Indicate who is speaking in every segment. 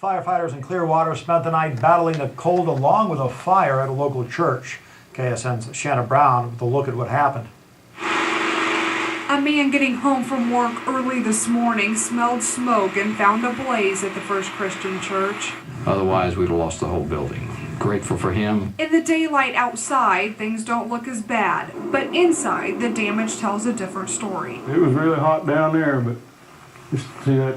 Speaker 1: Firefighters in Clearwater spent the night battling the cold along with a fire at a local church. KSN's Shanna Brown with a look at what happened.
Speaker 2: A man getting home from work early this morning smelled smoke and found a blaze at the First Christian Church.
Speaker 3: Otherwise, we'd have lost the whole building. Grateful for him.
Speaker 2: In the daylight outside, things don't look as bad, but inside, the damage tells a different story.
Speaker 4: It was really hot down there, but just see that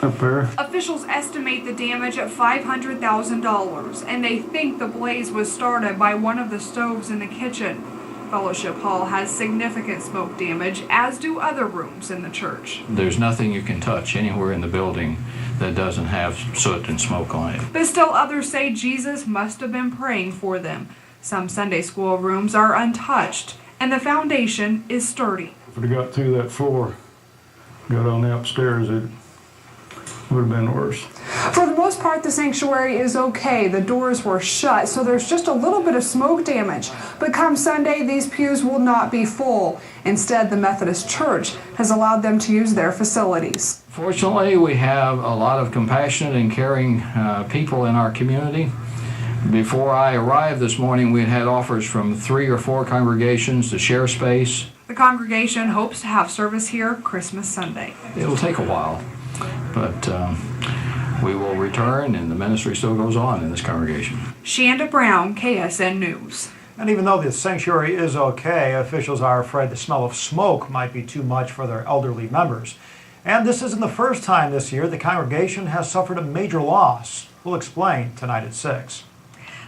Speaker 4: up there.
Speaker 2: Officials estimate the damage at $500,000, and they think the blaze was started by one of the stoves in the kitchen. Fellowship Hall has significant smoke damage, as do other rooms in the church.
Speaker 3: There's nothing you can touch anywhere in the building that doesn't have soot and smoke on it.
Speaker 2: But still others say Jesus must have been praying for them. Some Sunday school rooms are untouched, and the foundation is sturdy.
Speaker 4: If it had got through that floor, got on the upstairs, it would have been worse.
Speaker 2: For the most part, the sanctuary is okay. The doors were shut, so there's just a little bit of smoke damage. But come Sunday, these pews will not be full. Instead, the Methodist Church has allowed them to use their facilities.
Speaker 3: Fortunately, we have a lot of compassionate and caring people in our community. Before I arrived this morning, we had offers from 3 or 4 congregations to share space.
Speaker 2: The congregation hopes to have service here Christmas Sunday.
Speaker 3: It'll take a while, but we will return, and the ministry still goes on in this congregation.
Speaker 2: Shanda Brown, KSN News.
Speaker 1: And even though the sanctuary is okay, officials are afraid the smell of smoke might be too much for their elderly members. And this isn't the first time this year the congregation has suffered a major loss. We'll explain tonight at 6.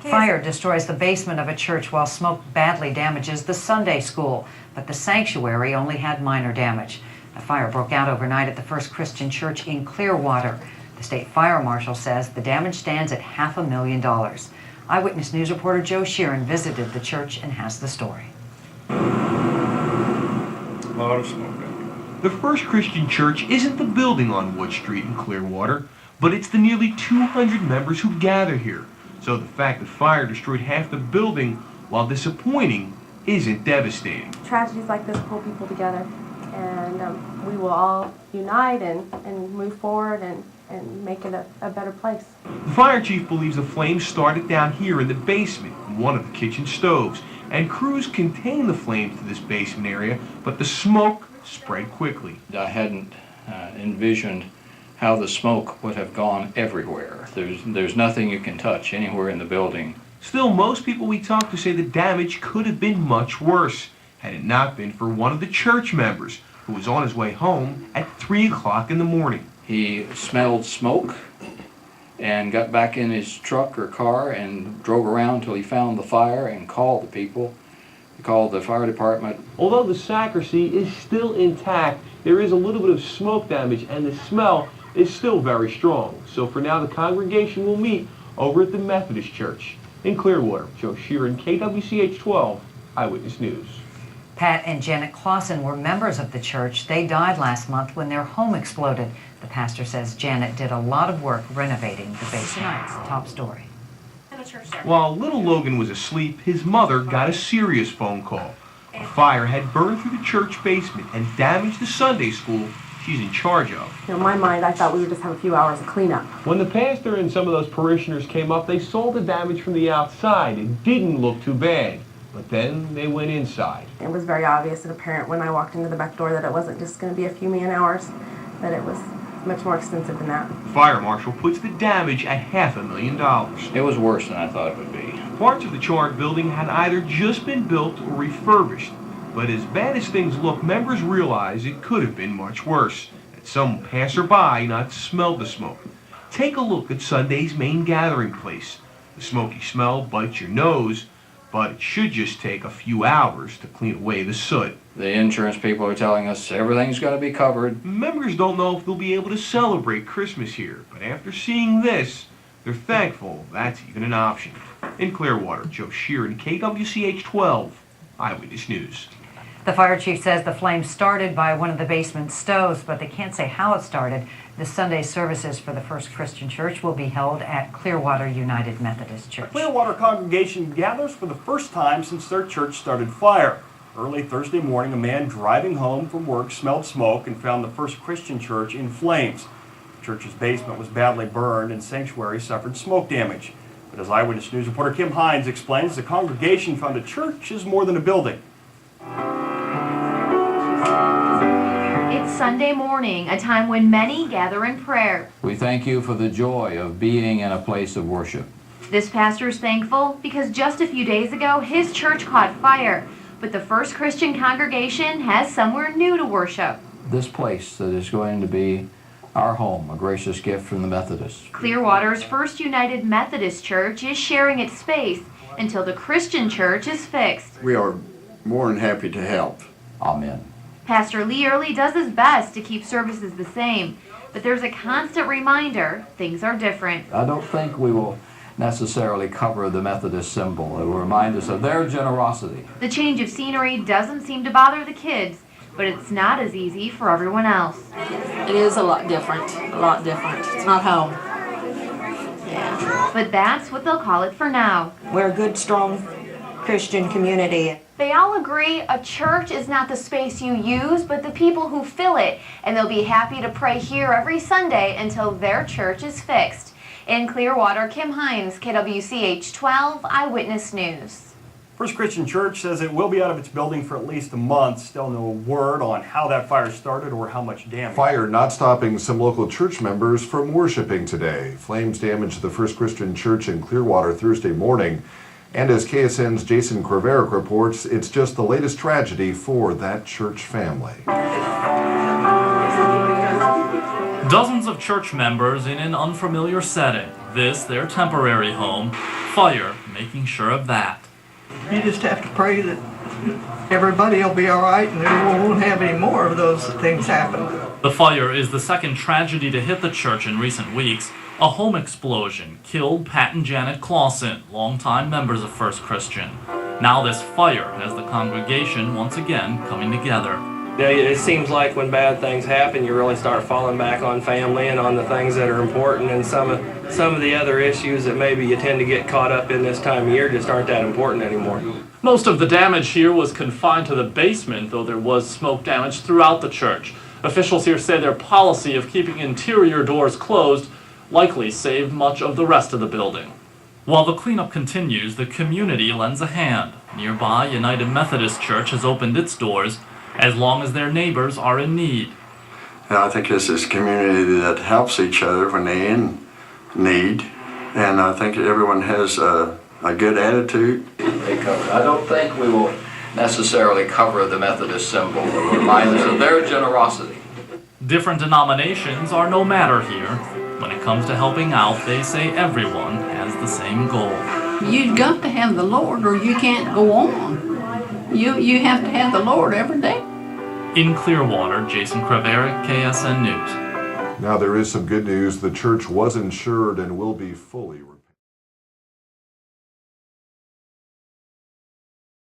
Speaker 5: Fire destroys the basement of a church while smoke badly damages the Sunday school, but the sanctuary only had minor damage. A fire broke out overnight at the First Christian Church in Clearwater. The state fire marshal says the damage stands at $500,000. Eyewitness News reporter Joe Sheeran visited the church and has the story.
Speaker 4: A lot of smoke.
Speaker 6: The First Christian Church isn't the building on Wood Street in Clearwater, but it's the nearly 200 members who gather here. So the fact that fire destroyed half the building, while disappointing, isn't devastating.
Speaker 7: Tragedies like this pull people together, and we will all unite and move forward and make it a better place.
Speaker 6: The fire chief believes the flames started down here in the basement, in one of the kitchen stoves, and crews contained the flames to this basement area, but the smoke spread quickly.
Speaker 3: I hadn't envisioned how the smoke would have gone everywhere. There's nothing you can touch anywhere in the building.
Speaker 6: Still, most people we talked to say the damage could have been much worse had it not been for one of the church members who was on his way home at 3 o'clock in the morning.
Speaker 3: He smelled smoke and got back in his truck or car and drove around till he found the fire and called the people. He called the fire department.
Speaker 6: Although the sacristy is still intact, there is a little bit of smoke damage and the smell is still very strong. So for now, the congregation will meet over at the Methodist Church in Clearwater. Joe Sheeran, KWCH 12, Eyewitness News.
Speaker 5: Pat and Janet Clausen were members of the church. They died last month when their home exploded. The pastor says Janet did a lot of work renovating the basement. Tonight's top story.
Speaker 6: While little Logan was asleep, his mother got a serious phone call. A fire had burned through the church basement and damaged the Sunday school she's in charge of.
Speaker 7: In my mind, I thought we would just have a few hours of cleanup.
Speaker 6: When the pastor and some of those parishioners came up, they saw the damage from the outside. It didn't look too bad. But then they went inside.
Speaker 7: It was very obvious and apparent when I walked into the back door that it wasn't just going to be a few man hours, that it was much more extensive than that.
Speaker 6: The fire marshal puts the damage at $500,000.
Speaker 3: It was worse than I thought it would be.
Speaker 6: Parts of the charred building had either just been built or refurbished. But as bad as things look, members realize it could have been much worse, that some passerby not smelled the smoke. Take a look at Sunday's main gathering place. The smoky smell bites your nose, but it should just take a few hours to clean away the soot.
Speaker 3: The insurance people are telling us everything's going to be covered.
Speaker 6: Members don't know if they'll be able to celebrate Christmas here, but after seeing this, they're thankful that's even an option. In Clearwater, Joe Sheeran, KWCH 12, Eyewitness News.
Speaker 5: The fire chief says the flames started by one of the basement stoves, but they can't say how it started. The Sunday services for the First Christian Church will be held at Clearwater United Methodist Church.
Speaker 8: The Clearwater congregation gathers for the first time since their church started fire. Early Thursday morning, a man driving home from work smelled smoke and found the First Christian Church in flames. The church's basement was badly burned and sanctuary suffered smoke damage. But as Eyewitness News reporter Kim Hines explains, the congregation found a church is more than a building.
Speaker 9: It's Sunday morning, a time when many gather in prayer.
Speaker 3: We thank you for the joy of being in a place of worship.
Speaker 9: This pastor is thankful because just a few days ago, his church caught fire, but the First Christian congregation has somewhere new to worship.
Speaker 3: This place that is going to be our home, a gracious gift from the Methodists.
Speaker 9: Clearwater's First United Methodist Church is sharing its space until the Christian church is fixed.
Speaker 10: We are more than happy to help.
Speaker 3: Amen.
Speaker 9: Pastor Lee Early does his best to keep services the same, but there's a constant reminder things are different.
Speaker 3: I don't think we will necessarily cover the Methodist symbol. It will remind us of their generosity.
Speaker 9: The change of scenery doesn't seem to bother the kids, but it's not as easy for everyone else.
Speaker 11: It is a lot different, It's not home. Yeah.
Speaker 9: But that's what they'll call it for now.
Speaker 11: We're a good, strong Christian community.
Speaker 9: They all agree a church is not the space you use, but the people who fill it, and they'll be happy to pray here every Sunday until their church is fixed. In Clearwater, Kim Hines, KWCH 12 Eyewitness News.
Speaker 8: First Christian Church says it will be out of its building for at least a month. Still no word on how that fire started or how much damage.
Speaker 12: Fire not stopping some local church members from worshiping today. Flames damaged the First Christian Church in Clearwater Thursday morning. And as KSN's Jason Craverick reports, it's just the latest tragedy for that church family.
Speaker 13: Dozens of church members in an unfamiliar setting. This, their temporary home. Fire making sure of that.
Speaker 14: You just have to pray that everybody will be all right and we won't have any more of those things happen.
Speaker 13: The fire is the second tragedy to hit the church in recent weeks. A home explosion killed Pat and Janet Clausen, longtime members of First Christian. Now this fire has the congregation once again coming together.
Speaker 15: Yeah, it seems like when bad things happen, you really start falling back on family and on the things that are important, and some of the other issues that maybe you tend to get caught up in this time of year just aren't that important anymore.
Speaker 13: Most of the damage here was confined to the basement, though there was smoke damage throughout the church. Officials here say their policy of keeping interior doors closed likely saved much of the rest of the building. While the cleanup continues, the community lends a hand. Nearby, United Methodist Church has opened its doors as long as their neighbors are in need.
Speaker 10: And I think it's this community that helps each other when they're in need, and I think everyone has a good attitude.
Speaker 3: I don't think we will necessarily cover the Methodist symbol. It will remind us of their generosity.
Speaker 13: Different denominations are no matter here. When it comes to helping out, they say everyone has the same goal.
Speaker 14: You've got to have the Lord or you can't go on. You have to have the Lord every day.
Speaker 13: In Clearwater, Jason Craverick, KSN News.
Speaker 12: Now there is some good news. The church was insured and will be fully repaired.